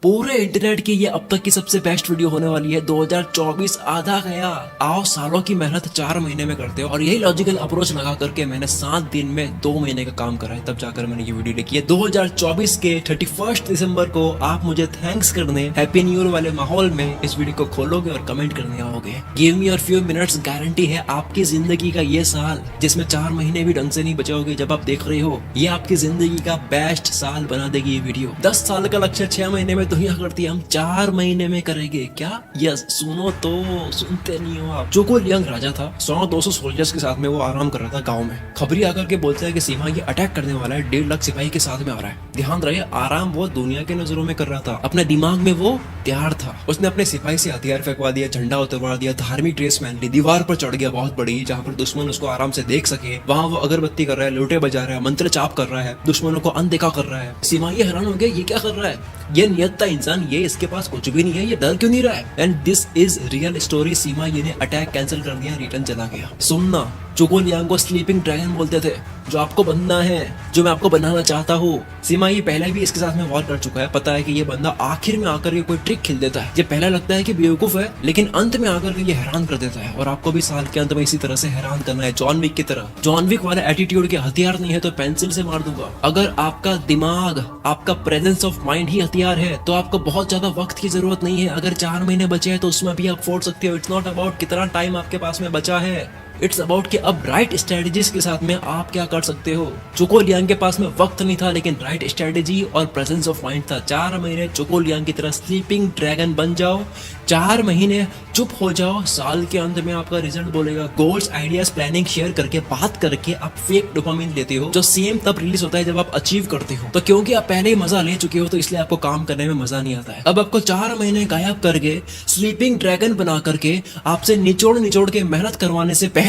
पूरे इंटरनेट की ये अब तक की सबसे बेस्ट वीडियो होने वाली है। 2024 आधा गया, आओ सालों की मेहनत 4 महीने में करते हो। और यही लॉजिकल अप्रोच लगा करके मैंने 7 दिन में 2 महीने का काम करा है, तब जाकर मैंने ये वीडियो लिखी है। 2024 के 31 दिसंबर को आप मुझे थैंक्स करने हैप्पी न्यू ईयर वाले माहौल में इस वीडियो को खोलोगे और कमेंट करने आओगे। Give me your few minutes guarantee है आपकी जिंदगी का ये साल, जिसमें 4 महीने भी ढंग से नहीं बचे होगे जब आप देख रहे हो, ये आपकी जिंदगी का बेस्ट साल बना देगी ये वीडियो। 10 साल का लक्ष्य 6 महीने में दुनिया करती है, हम 4 महीने में करेंगे क्या? यस, सुनो तो सुनते नहीं हो आप। चोकोल यंग राजा था, 100-200 सोल्जर्स के साथ में वो आराम कर रहा था गांव में। खबरी आकर के बोलते हैं कि सीमा ये अटैक करने वाला है, 1.5 लाख सिपाही के साथ में आ रहा है। ध्यान रहे, आराम वो दुनिया के नजरों में कर रहा था, अपने दिमाग में वो तैयार था। उसने अपने सिपाही से हथियार फेंकवा दिया, झंडा उतरवा दिया, धार्मिक ड्रेस पहन ली, दीवार पर चढ़ गया बहुत बड़ी, जहाँ पर दुश्मन उसको आराम से देख सके। वहाँ वो अगरबत्ती कर रहा है, लोटे बजा रहा है, मंत्र चाप कर रहा है, दुश्मनों को अनदेखा कर रहा है। सीमा ये हैरान हो गया, ये क्या कर रहा है? ये नियत था इंसान, ये इसके पास कुछ भी नहीं है, ये डर क्यों नहीं रहा है? And this is real story. Seema ये ने अटैक कैंसिल कर दिया, रिटर्न चला गया। सुनना, चुगोल यांग को स्लीपिंग ड्रैगन बोलते थे, जो आपको बनना है, जो मैं आपको बनाना चाहता हूँ। सीमा ये पहले भी इसके साथ में वॉर कर चुका है, पता है कि ये बंदा आखिर में आकर के कोई ट्रिक खेल देता है। ये पहला लगता है कि बेवकूफ है, लेकिन अंत में आकर के ये हैरान कर देता है। और आपको भी साल के अंत में इसी तरह से हैरान करना है, जॉन विक की तरह। जॉन विक वाला एटीट्यूड के हथियार नहीं है तो पेंसिल से मार दूंगा। अगर आपका दिमाग, आपका प्रेजेंस ऑफ माइंड ही हथियार है तो आपको बहुत ज्यादा वक्त की जरूरत नहीं है। अगर 4 महीने बचे हैं तो उसमें भी आप फोड़ सकते हो। इट्स नॉट अबाउट कितना टाइम आपके पास में बचा है, इट्स अबाउट कि अब राइट स्ट्रेटेजीज के साथ में आप क्या कर सकते हो। चुकोल यांग के पास में वक्त नहीं था, लेकिन राइट स्ट्रेटेजी और प्रेजेंस ऑफ माइंड था। 4 महीने चुकोल यांग की तरह स्लीपिंग ड्रैगन बन जाओ, 4 महीने चुप हो जाओ, साल के अंत में आपका रिजल्ट बोलेगा। गोल्स, आइडियाज, प्लानिंग शेयर करके, बात करके आप फेक डोपामिन लेते हो, जो सेम तब रिलीज होता है जब आप अचीव करते हो। तो क्योंकि आप पहले ही मजा ले चुके हो तो इसलिए आपको काम करने में मजा नहीं आता है। अब आपको 4 महीने गायब करके, स्लीपिंग ड्रैगन बना करके, आपसे निचोड़ निचोड़ के मेहनत करवाने से पहले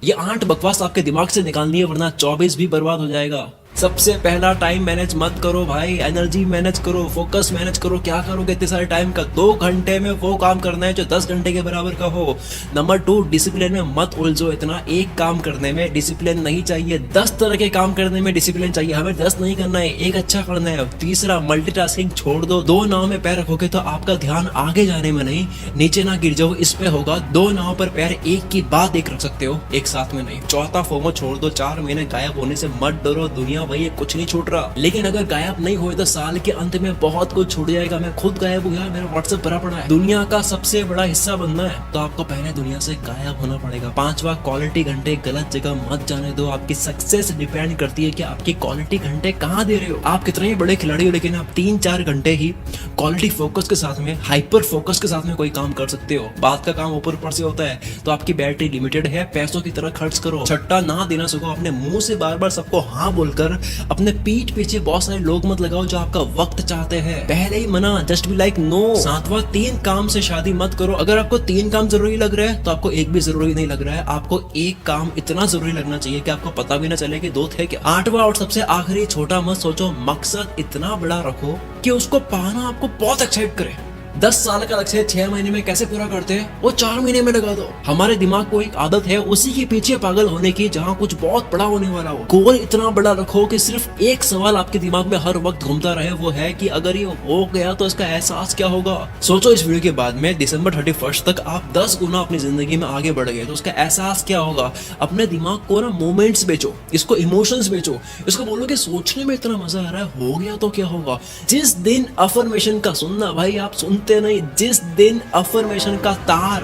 ये 8 बकवास आपके दिमाग से निकालनी है, वरना 24 भी बर्बाद हो जाएगा। सबसे पहला, टाइम मैनेज मत करो भाई, एनर्जी मैनेज करो, फोकस मैनेज करो। क्या करोगे इतने सारे टाइम का? 2 घंटे में वो काम करना है जो 10 घंटे के बराबर का हो। नंबर 2, डिसिप्लिन में मत उलझो इतना। एक काम करने में डिसिप्लिन नहीं चाहिए, 10 तरह के काम करने में डिसिप्लिन चाहिए। हमें 10 नहीं करना है, एक अच्छा करना है। तीसरा, मल्टीटास्किंग छोड़ दो। 2 नाव में पैर रखोगे तो आपका ध्यान आगे जाने में नहीं, नीचे ना गिर जाओ, इस पे होगा। 2 नाव पर पैर एक की बाद एक रख सकते हो, एक साथ में नहीं। चौथा, फोमो छोड़ दो। 4 महीने गायब होने से मत डरो, दुनिया वही, कुछ नहीं छूट रहा। लेकिन अगर गायब नहीं हुए तो साल के अंत में बहुत कुछ छूट जाएगा। मैं खुद गायब हुआ, मेरा व्हाट्सएप भरा पड़ा है। दुनिया का सबसे बड़ा हिस्सा बनना है तो आपको पहले दुनिया से गायब होना पड़ेगा। 5वां, क्वालिटी घंटे गलत जगह मत जाने दो। आपकी सक्सेस डिपेंड करती है कि आपकी क्वालिटी घंटे कहाँ दे रहे हो। आप कितने ही बड़े खिलाड़ी हो, लेकिन आप 3-4 घंटे ही क्वालिटी फोकस के साथ में, हाइपर फोकस के साथ में कोई काम कर सकते हो। बात का काम ऊपर ऊपर से होता है तो आपकी बैटरी लिमिटेड है, पैसों की तरह खर्च करो। छट्टा ना देना सीखो, अपने मुंह से बार बार सबको हाँ बोलकर अपने पीठ पीछे बहुत सारे लोग मत लगाओ जो आपका वक्त चाहते हैं। पहले ही मना, जस्ट बी लाइक नो। 7वां, 3 काम से शादी मत करो। अगर आपको 3 काम जरूरी लग रहा है तो आपको एक भी जरूरी नहीं लग रहा है। आपको एक काम इतना जरूरी लगना चाहिए कि आपको पता भी ना चले कि 2 थे क्या। 8वां और सबसे आखिरी, छोटा मत सोचो, मकसद इतना बड़ा रखो कि उसको पाना आपको बहुत एक्साइट करे। 10 साल का लक्ष्य 6 महीने में कैसे पूरा करते हैं, वो 4 महीने में लगा दो। हमारे दिमाग को एक आदत है उसी के पीछे पागल होने की, जहाँ कुछ बहुत बड़ा होने वाला हो। गोल इतना बड़ा रखो कि सिर्फ एक सवाल आपके दिमाग में हर वक्त घूमता रहे, वो है कि अगर ये हो गया तो इसका एहसास क्या होगा। सोचो, इस वीडियो के बाद में दिसंबर 31 तक आप 10 गुना अपनी जिंदगी में आगे बढ़ गए तो उसका एहसास क्या होगा। अपने दिमाग को ना मोमेंट्स बेचो, इसको इमोशंस बेचो, इसको बोलो कि सोचने में इतना मजा आ रहा है, हो गया तो क्या होगा। जिस दिन अफर्मेशन का, सुनना भाई, आप सुनते नहीं, जिस दिन अफर्मेशन का तार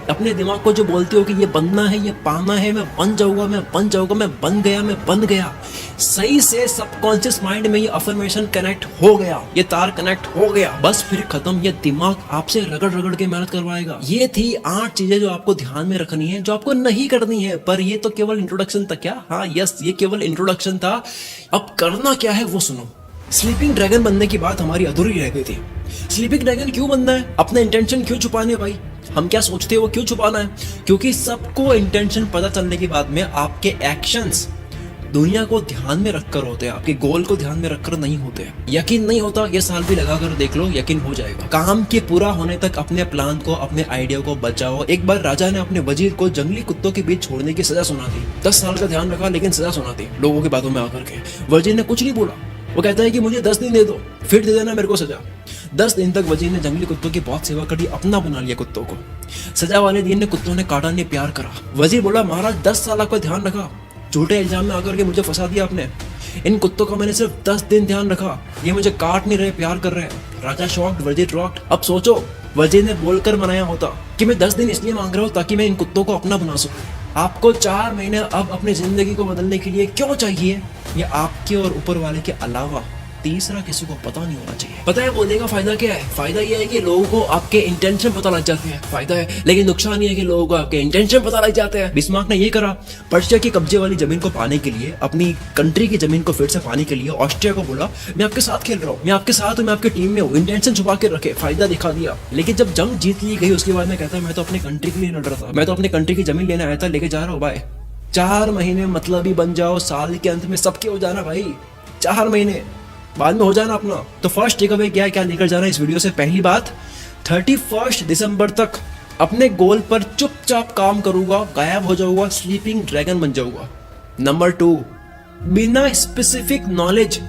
अपने दिमाग को जो बोलते हो कि ये बनना है, ये पाना है, मैं बन जाऊंगा, मैं बन जाऊंगा, मैं बन गया, मैं बन गया, सही से सबकॉन्शियस माइंड में ये अफर्मेशन कनेक्ट हो गया, ये तार कनेक्ट हो गया, बस फिर खत्म। ये दिमाग आपसे रगड़ रगड़ के मेहनत करवाएगा। ये थी 8 चीजें जो आपको ध्यान में रखनी है, जो आपको नहीं करनी है। पर ये तो केवल इंट्रोडक्शन था। क्या? हाँ, यस, ये केवल इंट्रोडक्शन था। अब करना क्या है वो सुनो। स्लीपिंग ड्रैगन बनने की बात हमारी अधूरी रह गई थी। स्लीपिंग ड्रैगन क्यों बनना है? अपने इंटेंशन क्यों छुपाने भाई? हम क्या सोचते हैं वो क्यों छुपाना है? क्योंकि सबको इंटेंशन पता चलने के बाद में आपके एक्शंस दुनिया को ध्यान में रखकर होते हैं, आपके गोल को ध्यान में रखकर नहीं होते। यकीन नहीं होता, ये साल भी लगा कर देख लो, यकीन हो जाएगा। काम के पूरा होने तक अपने प्लान को, अपने आइडिया को बचाओ। एक बार राजा ने अपने वजीर को जंगली कुत्तों के बीच छोड़ने की सजा सुना दी। 10 साल का ध्यान रखा लेकिन सजा सुना दी लोगों की बातों में आकर के। वजीर ने कुछ नहीं बोला, वो कहता है कि मुझे 10 दिन दे दो, फिर दे देना मेरे को सजा। 10 दिन तक वजीर ने जंगली कुत्तों की बहुत सेवा करी, अपना बना लिया कुत्तों को। सजा वाले दिन ने कुत्तों ने काटा नहीं, प्यार करा। वजीर बोला महाराज 10 साल आपका ध्यान रखा, झूठे इल्जाम में आकर के मुझे फंसा दिया आपने। इन कुत्तों का मैंने सिर्फ 10 दिन ध्यान रखा, ये मुझे काट नहीं रहे, प्यार कर रहे हैं। राजा शॉक्ड, वजीर रॉक्ड। अब सोचो वजीर ने बोलकर मनाया होता कि मैं 10 दिन इसलिए मांग रहा हूँ ताकि मैं इन कुत्तों को अपना बना सकूं। आपको 4 महीने अब अपनी जिंदगी को बदलने के लिए क्यों चाहिए? ये आपके और ऊपर वाले के अलावा तीसरा किसी को पता नहीं होना चाहिए। पता है बोलने का फायदा क्या है? फायदा ये है कि लोगों को आपके इंटेंशन पता लग जाते हैं, फायदा है। लेकिन नुकसान ये है कि लोगों को आपके इंटेंशन पता लग जाते हैं। बिस्मार्क ने ये करा, पर्शिया की कब्जे वाली जमीन को पाने के लिए, अपनी कंट्री की जमीन को फिर से पाने के लिए ऑस्ट्रिया को बोला मैं आपके साथ खेल रहा हूँ, मैं आपके साथ हूँ, मैं आपकी टीम में हूँ। इंटेंशन छुपा के रखे, फायदा दिखा दिया। लेकिन जब जंग जीत ली गई उसके बाद में कहता है मैं तो अपनी कंट्री के लिए लड़ रहा था, मैं तो अपनी कंट्री की जमीन लेने आया था, लेके जा रहा हूँ बाय। 4 महीने मतलब ही बन जाओ, साल के अंत में सबके हो जाना भाई। 4 महीने बाद में हो जाना अपना। तो फर्स्ट टेक अवे क्या लेकर जाना इस वीडियो से? पहली बात, 31 दिसंबर तक अपने गोल पर चुपचाप काम करूंगा, गायब हो जाऊंगा, स्लीपिंग ड्रैगन बन जाऊंगा। नंबर 2, बिना स्पेसिफिक नॉलेज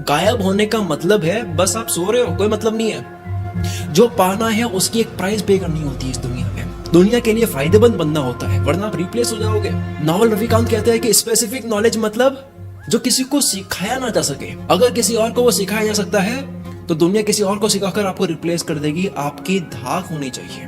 गायब होने का मतलब है बस आप सो रहे हो, कोई मतलब नहीं है। जो पाना है उसकी एक प्राइस पे करनी होती है इस दुनिया में। दुनिया के लिए फायदेमंद बनना होता है, वरना आप रिप्लेस हो जाओगे। नॉवल रविकांत कहते हैं कि स्पेसिफिक नॉलेज मतलब जो किसी को सिखाया ना जा सके। अगर किसी और को वो सिखाया जा सकता है तो दुनिया किसी और को सिखाकर आपको रिप्लेस कर देगी। आपकी धाक होनी चाहिए,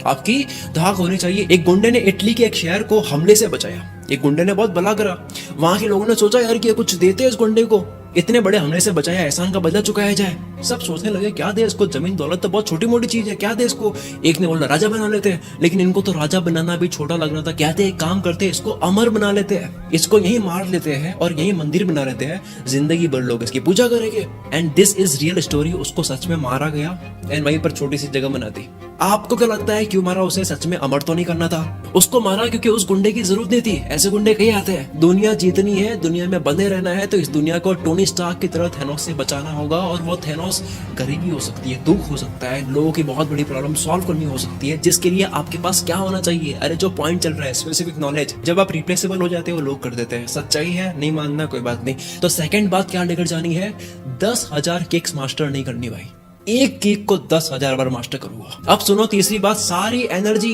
आपकी धाक होनी चाहिए। एक गुंडे ने इटली के एक शहर को हमले से बचाया। एक गुंडे ने बहुत भला करा। वहां के लोगों ने सोचा यार कि कुछ देते हैं इस गुंडे को, इतने बड़े हमले से बचाया, एहसान का बदला चुकाया जाए। सब सोचने लगे क्या दे इसको, जमीन दौलत तो बहुत छोटी मोटी चीज है, क्या दे इसको। एक ने बोला राजा बना लेते हैं, लेकिन इनको तो राजा बनाना भी छोटा लग रहा था। कहते एक काम करते हैं, इसको अमर बना लेते हैं, इसको यही मार लेते हैं और यही मंदिर बना लेते हैं, जिंदगी भर लोग इसकी पूजा करेंगे। And this is real story. उसको सच में मारा गया एंड वहीं पर छोटी सी जगह बना दी। आपको क्या लगता है क्यों मारा उसे? सच में अमर तो नहीं करना था। उसको मारा क्योंकि उस गुंडे की जरूरत नहीं थी। ऐसे गुंडे कहीं आते हैं। दुनिया जीतनी है, दुनिया में बने रहना है तो इस दुनिया को टोनी स्टार्क की तरह थेनोस से बचाना होगा। और वो थेनोस गरीबी हो सकती है, दुख हो सकता है, लोगों की बहुत बड़ी प्रॉब्लम सॉल्व करनी हो सकती है, जिसके लिए आपके पास क्या होना चाहिए? अरे जो पॉइंट चल रहा है, स्पेसिफिक नॉलेज। जब आप रिप्लेसेबल हो जाते हो लोग कर देते हैं। सच्चाई है, नहीं मानना कोई बात नहीं। तो सेकंड बात क्या लेकर जानी है? 10,000 किक्स मास्टर नहीं करनी भाई। एक किक को 10,000 बार मास्टर करूंगा। अब सुनो तीसरी बात, सारी एनर्जी,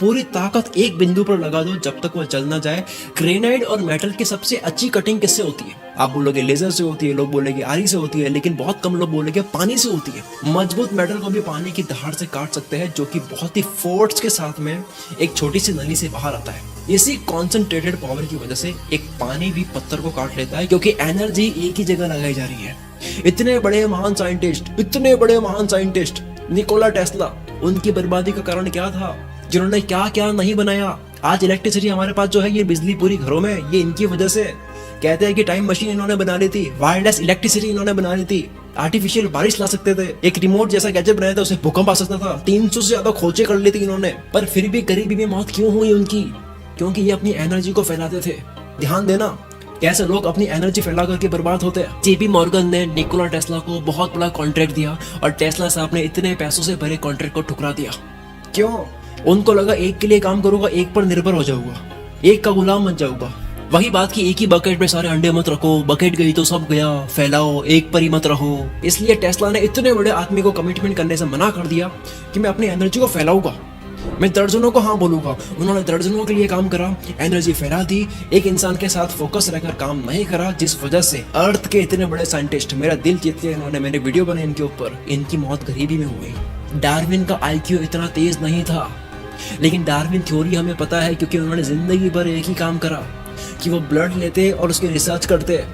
पूरी ताकत एक बिंदु पर लगा दो जब तक वो चल ना जाए। ग्रेनाइट और मेटल की सबसे अच्छी कटिंग किससे होती है? आप बोलोगे लेजर से होती है, लोग बोलेंगे आरी से होती है, लेकिन बहुत कम लोग बोलेंगे पानी से होती है। मजबूत मेटल को भी पानी की धार से काट सकते हैं, जो कि बहुत ही फोर्स के साथ में एक छोटी सी नली से बाहर आता है। इसी कॉन्सेंट्रेटेड पावर की वजह से एक पानी भी पत्थर को काट लेता है, क्योंकि एनर्जी एक ही जगह लगाई जा रही है। इतने बड़े महान साइंटिस्ट निकोला टेस्ला, उनकी बर्बादी का कारण क्या था? जिन्होंने क्या क्या नहीं बनाया। आज इलेक्ट्रिसिटी हमारे पास जो है, ये बिजली पूरी घरों में, ये इनकी वजह से। कहते हैं कि टाइम मशीन इन्होंने बना ली थी, वायरलेस इलेक्ट्रिसिटी इन्होंने बना ली थी, आर्टिफिशियल बारिश ला सकते थे, एक रिमोट जैसा गैजेट बनाया था, उसे भूकंप आ सकता था, 300 से ज्यादा खोजें कर ली थी इन्होंने। पर फिर भी गरीबी में मौत क्यों हुई उनकी? क्योंकि ये अपनी एनर्जी को फैलाते थे। ध्यान देना कैसे लोग अपनी एनर्जी फैला करके बर्बाद होते हैं। जेपी मॉर्गन ने निकोला टेस्ला को बहुत बड़ा कॉन्ट्रैक्ट दिया और टेस्ला साहब ने इतने पैसों से भरे कॉन्ट्रैक्ट को ठुकरा दिया। क्यों? उनको लगा एक के लिए काम करूंगा, एक पर निर्भर हो जाऊंगा, एक का गुलाम बन जाऊंगा। वही बात की एक ही बकेट में सारे अंडे मत रखो, बकेट गई तो सब गया, फैलाओ, एक पर ही मत रहो। इसलिए टेस्ला ने इतने बड़े आदमी को कमिटमेंट करने से मना कर दिया कि मैं अपनी एनर्जी को फैलाऊंगा, मैं दर्जनों को हाँ बोलूंगा। उन्होंने दर्जनों के लिए काम करा, एनर्जी फैला दी, एक इंसान के साथ फोकस रहकर काम नहीं करा, जिस वजह से अर्थ के इतने बड़े साइंटिस्ट मेरा दिल जीत लिया इन्होंने। मैंने वीडियो बनाई इनके ऊपर, इनकी मौत गरीबी में हुई। डार्विन का आईक्यू इतना तेज नहीं था, लेकिन डार्विन थ्योरी हमें पता है क्योंकि उन्होंने जिंदगी भर एक ही काम करा कि वो ब्लड लेते और उसकी रिसर्च करते।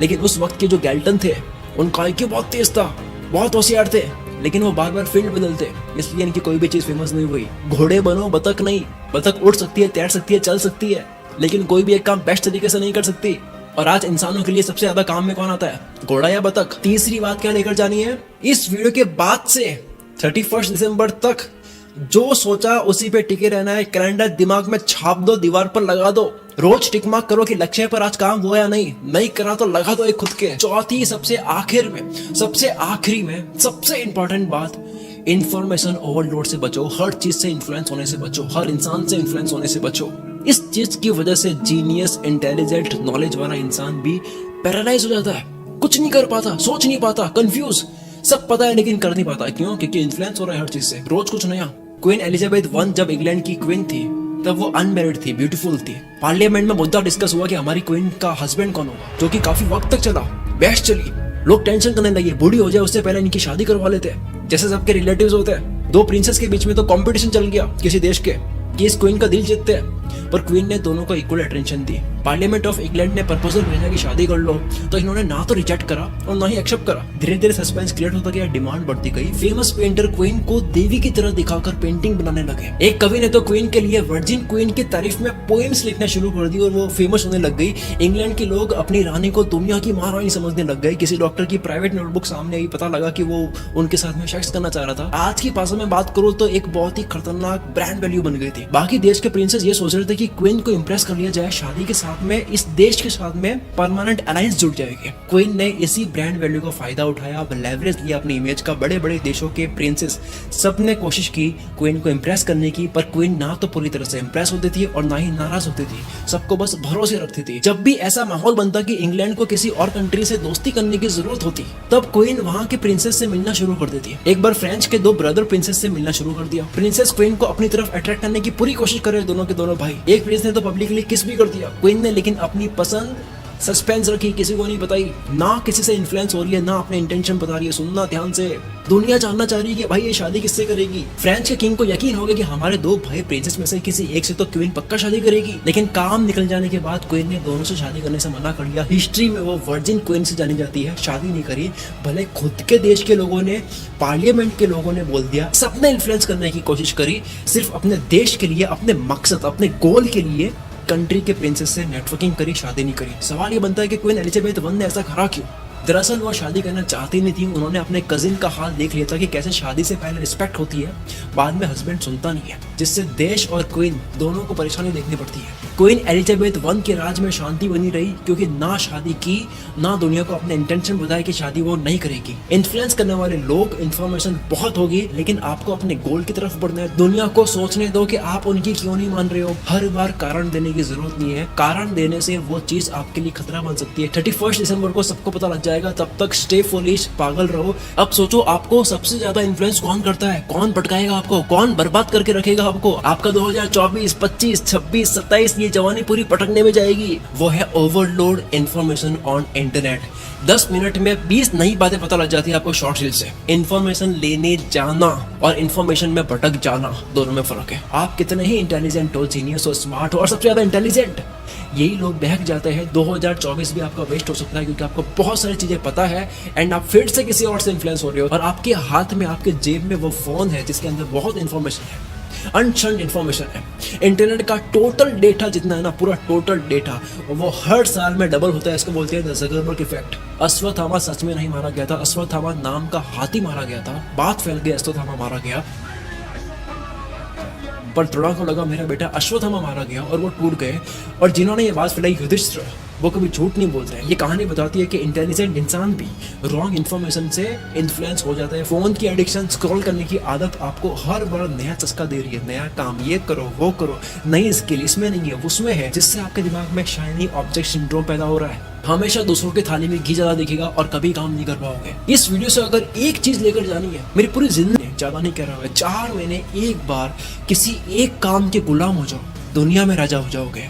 लेकिन उस वक्त के जो गैल्टन थे, उनका आईक्यू बहुत तेज था, बहुत होशियार थे, लेकिन वो बार बार फील्ड बदलते, इसलिए इनकी कोई भी चीज फेमस नहीं हुई। घोड़े बनो, बतख नहीं। बतख उड़ सकती है, तैर सकती है, चल सकती है, लेकिन कोई भी एक काम बेस्ट तरीके से नहीं कर सकती। और आज इंसानों के लिए सबसे ज्यादा काम में कौन आता है? घोड़ा या बतख। तीसरी बात क्या लेकर जानी है? इस वीडियो के बाद से 31 दिसंबर तक जो सोचा उसी पे टिके रहना है। कैलेंडर दिमाग में छाप दो, दीवार पर लगा दो, रोज टिक मार्क करो कि लक्ष्य पर आज काम हुआ या नहीं करा तो लगा दो एक खुद के। चौथी सबसे आखिरी में सबसे इंपॉर्टेंट बात, इंफॉर्मेशन ओवरलोड से बचो, हर चीज से इन्फ्लुएंस होने से बचो, हर इंसान से इन्फ्लुएंस होने से बचो। इस चीज की वजह से जीनियस, इंटेलिजेंट, नॉलेज वाला इंसान भी पैरालाइज हो जाता है, कुछ नहीं कर पाता, सोच नहीं पाता, कंफ्यूज। सब पता है लेकिन कर नहीं पाता। क्यों? क्योंकि इन्फ्लुएंस हो रहा है हर चीज से, रोज कुछ नया। क्वीन एलिजाबेथ वन जब इंग्लैंड की क्वीन थी तब वो अनमैरिड थी, ब्यूटीफुल थी। पार्लियामेंट में मुद्दा डिस्कस हुआ कि हमारी क्वीन का हस्बैंड कौन होगा, जो कि काफी वक्त तक चला, बहस चली। लोग टेंशन करने लगे, बूढ़ी हो जाए उससे पहले इनकी शादी करवा लेते हैं, जैसे सबके रिलेटिव्स होते हैं। दो प्रिंसेस के बीच में तो कंपटीशन चल गया किसी देश के कि इस क्वीन का दिल जीतते हैं, पर क्वीन ने दोनों को equal attention the. Parliament of England ने प्रपोजल भेजा कि शादी कर लो, तो इन्होंने ना तो रिजेक्ट करा और ना ही एक्सेप्ट करा। धीरे धीरे सस्पेंस क्रिएट होता गया, डिमांड बढ़ती गई। फेमस पेंटर क्वीन को देवी की तरह दिखाकर पेंटिंग बनाने लगे। एक कवि ने तो क्वीन के लिए वर्जिन क्वीन की तारीफ में पोएम्स लिखना शुरू कर दी और वो फेमस होने लग गई। इंग्लैंड के लोग अपनी रानी को दुनिया की महारानी समझने लग गए। किसी डॉक्टर की प्राइवेट नोटबुक सामने आई, पता लगा कि वो उनके साथ में सेक्स करना चाह रहा था। आज की भाषा में बात करूं तो एक बहुत ही खतरनाक ब्रांड वैल्यू बन गई थी। बाकी देश के प्रिंसेस ये सोच रहे थे कि क्वीन को इंप्रेस कर लिया जाए, शादी के साथ में इस देश के साथ में परमानेंट अलायंस जुड़ जाएगी। क्वीन ने इसी ब्रांड वैल्यू का फायदा उठाया, अब लेवरेज लिया अपनी इमेज का। बड़े बड़े देशों के प्रिंसेस सब ने कोशिश की क्वीन को इंप्रेस करने की, पर क्वीन ना तो पूरी तरह से इंप्रेस होती थी और ना ही नाराज होती थी, सबको बस भरोसे रखती थी। जब भी ऐसा माहौल बनता कि इंग्लैंड को किसी और कंट्री से दोस्ती करने की जरूरत होती, तब क्वीन वहां के प्रिंसेस से मिलना शुरू कर देती। एक बार फ्रेंच के दो ब्रदर प्रिंसेस से मिलना शुरू कर दिया। प्रिंसेस क्वीन को अपनी तरफ अट्रैक्ट करने की पूरी कोशिश कर रहे दोनों के दोनों भाई। एक प्रिंस ने तो पब्लिकली किस भी कर दिया। क्वीन ने लेकिन अपनी पसंद सस्पेंस रखी, किसी को नहीं बताई, ना किसी से इन्फ्लुएंस हो रही है, ना अपने इंटेंशन बता रही है। सुनना ध्यान से, दुनिया जानना चाह रही है कि भाई ये शादी किससे करेगी। फ्रेंच के किंग को यकीन हो गया कि हमारे दो भाई प्रिंसेस में से किसी एक से तो क्वीन पक्का शादी करेगी। लेकिन काम निकल जाने के बाद क्वीन ने दोनों से शादी करने से मना कर दिया। हिस्ट्री में वो वर्जिन क्वीन से जानी जाती है, शादी नहीं करी। भले खुद के देश के लोगों ने, पार्लियामेंट के लोगों ने बोल दिया, सबने इन्फ्लुएंस करने की कोशिश करी, सिर्फ अपने देश के लिए, अपने मकसद, अपने गोल के लिए कंट्री के प्रिंसेस से नेटवर्किंग करी, शादी नहीं करी। सवाल ये बनता है कि क्वीन एलिजाबेथ वन ने ऐसा करा क्यों? दरअसल वो शादी करना चाहती नहीं थी। उन्होंने अपने कजिन का हाल देख लिया था कि कैसे शादी से पहले रिस्पेक्ट होती है, बाद में हस्बैंड सुनता नहीं है, जिससे देश और क्वीन दोनों को परेशानी देखनी पड़ती है। क्वीन एलिजाबेथ वन के राज में शांति बनी रही क्योंकि ना शादी की, ना दुनिया को अपने इंटेंशन बताया कि शादी वो नहीं करेगी। इन्फ्लुएंस करने वाले लोग, इन्फॉर्मेशन बहुत होगी, लेकिन आपको अपने गोल की तरफ बढ़ना है। दुनिया को सोचने दो कि आप उनकी क्यों नहीं मान रहे हो। हर बार कारण देने की जरूरत नहीं है, कारण देने से वो चीज आपके लिए खतरा बन सकती है। 31 दिसंबर को सबको पता लग जाएगा, तब तक स्टे फुलिश, पागल रहो। अब सोचो आपको सबसे ज्यादा इन्फ्लुएंस कौन करता है, कौन भटकाएगा आपको, कौन बर्बाद करके रखेगा आपको। आपका 2024, 25, 26, 27 ये जवानी पूरी पटकने में जाएगी। वो है overload information on internet. 10 minute में 20 नई बातें पता लग जाती है आपको शॉर्ट रील से। इन्फॉर्मेशन लेने जाना और इन्फॉर्मेशन में भटक जाना, दोनों में फर्क है। आप कितने ही इंटेलिजेंट हो, जीनियस हो, स्मार्ट हो और सबसे ज्यादा इंटेलिजेंट, यही लोग बहक जाते हैं। 2024 भी आपका वेस्ट हो सकता है क्योंकि आपको बहुत सारी चीजें पता है एंड आप फिर से किसी और से इन्फ्लुएंस हो रहे हो। और आपके हाथ में, आपके जेब में वो फोन है जिसके अंदर बहुत इन्फॉर्मेशन है, अनशंड इन्फॉर्मेशन है। इंटरनेट का टोटल डेटा जितना है ना, पूरा टोटल डेटा, वो हर साल में डबल होता है। इसको बोलते हैं द ज़करबर्ग इफेक्ट। अश्वत्थामा सच में नहीं मारा गया था, अश्वत्थामा नाम का हाथी मारा गया था। बात फैल गई, अश्वत्थामा मारा गया, पर थोड़ा को लगा मेरा बेटा अश्वत्थामा मारा गया और वो टूट गए। और जिन्होंने ये बात फैलाई, युधिष्ठिर, वो कभी झूठ नहीं बोलते हैं। ये कहानी बताती है कि इंटेलिजेंट इंसान भी रॉन्ग इन्फॉर्मेशन से इन्फ्लुएंस हो जाता है। फोन की एडिक्शन, स्क्रॉल करने की आदत आपको हर बार नया चस्का दे रही है। नया काम, ये करो, वो करो, नई स्किल इसमें नहीं है, उसमें है, जिससे आपके दिमाग में शाइनी ऑब्जेक्ट सिंड्रोम पैदा हो रहा है। हमेशा दूसरों की थाली में घी ज्यादा दिखेगा और कभी काम नहीं कर पाओगे। इस वीडियो से अगर एक चीज लेकर जानी है, मेरी पूरी जिंदगी, ज्यादा नहीं कह रहा है, 4 महीने एक बार किसी एक काम के गुलाम हो जाओ, दुनिया में राजा हो जाओगे।